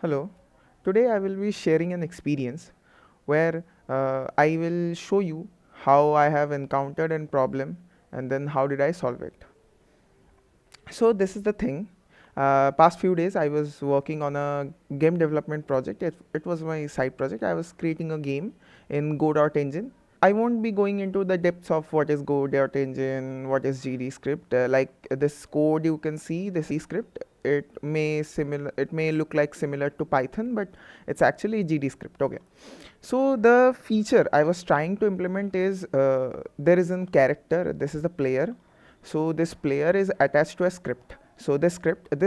Hello, today I will be sharing an experience where I will show you how I have encountered a problem and then how did I solve it. So this is the thing. Past few days I was working on a game development project. It was my side project. I was creating a game in Godot engine. I won't be going into the depths of what is Godot engine, what is GD script. Like this code you can see, the C script. It may look like similar to Python, but it's actually GD script. Okay. So the feature I was trying to implement is there is a character. This is the player. So this player is attached to a script. So this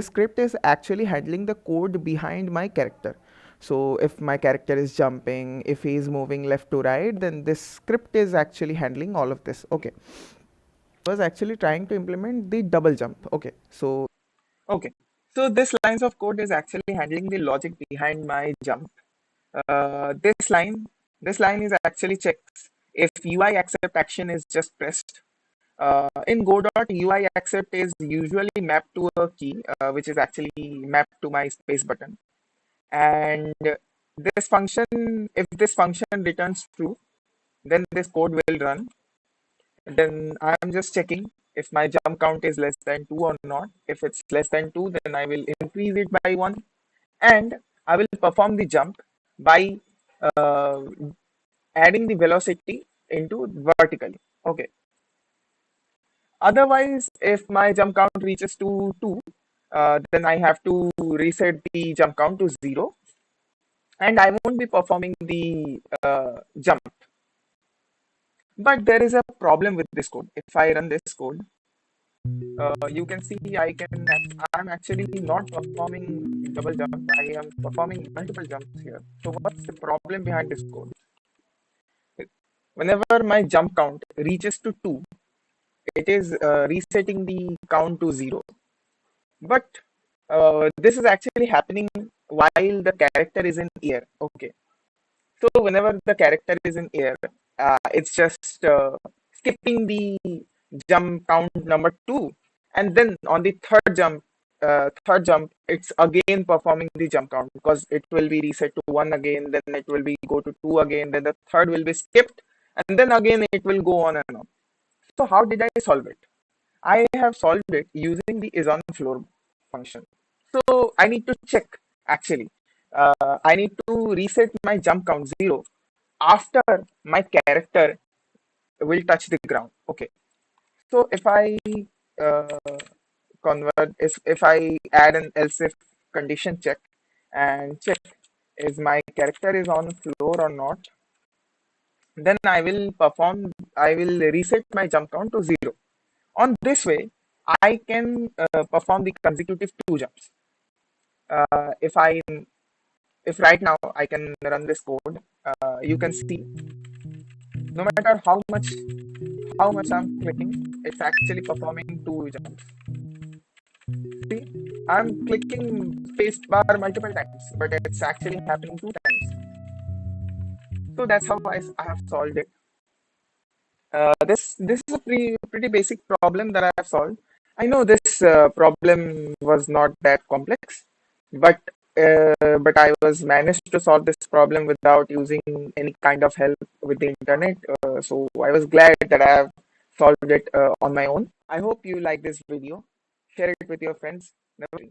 script is actually handling the code behind my character. So if my character is jumping, if he is moving left to right, then this script is actually handling all of this. Okay. I was actually trying to implement the double jump. Okay. So this lines of code is actually handling the logic behind my jump. Uh, this line, this line is actually checks if UI accept action is just pressed. In Godot, UI accept is usually mapped to a key, which is actually mapped to my space button. And this function, if this function returns true, then this code will run. Then I'm just checking if my jump count is less than 2 or not. If it's less than 2, then I will increase it by 1 and I will perform the jump by uh, adding the velocity into vertically. Okay. Otherwise, if my jump count reaches to 2, then I have to reset the jump count to 0 and I won't be performing the jump. But there is a problem with this code. If I run this code, you can see I'm actually not performing double jump. I am performing multiple jumps here. So what's the problem behind this code? Whenever my jump count reaches to 2, it is resetting the count to 0. But this is actually happening while the character is in air. Okay. So whenever the character is in air, it's just skipping the jump count number 2, and then on the third jump, it's again performing the jump count because it will be reset to 1 again, then it will be go to 2 again, then the third will be skipped, and then again it will go on and on. So how did I solve it? I have solved it using the is on floor function. So I need to check actually. I need to reset my jump count 0 after my character will touch the ground. Okay. So if I uh, if I add an else if condition check and check is my character is on floor or not, then I will reset my jump count to 0. On this way, I can perform the consecutive 2 jumps. Uh, if I if right now I can run this code, you can see no matter how much I'm clicking, it's actually performing 2 jumps. See, I'm clicking space bar multiple times, but it's actually happening 2 times. So that's how I have solved it. This is a pretty basic problem that I have solved. I know this problem was not that complex, but but I was managed to solve this problem without using any kind of help with the internet. So I was glad that I have solved it on my own. I hope you like this video. Share it with your friends. Never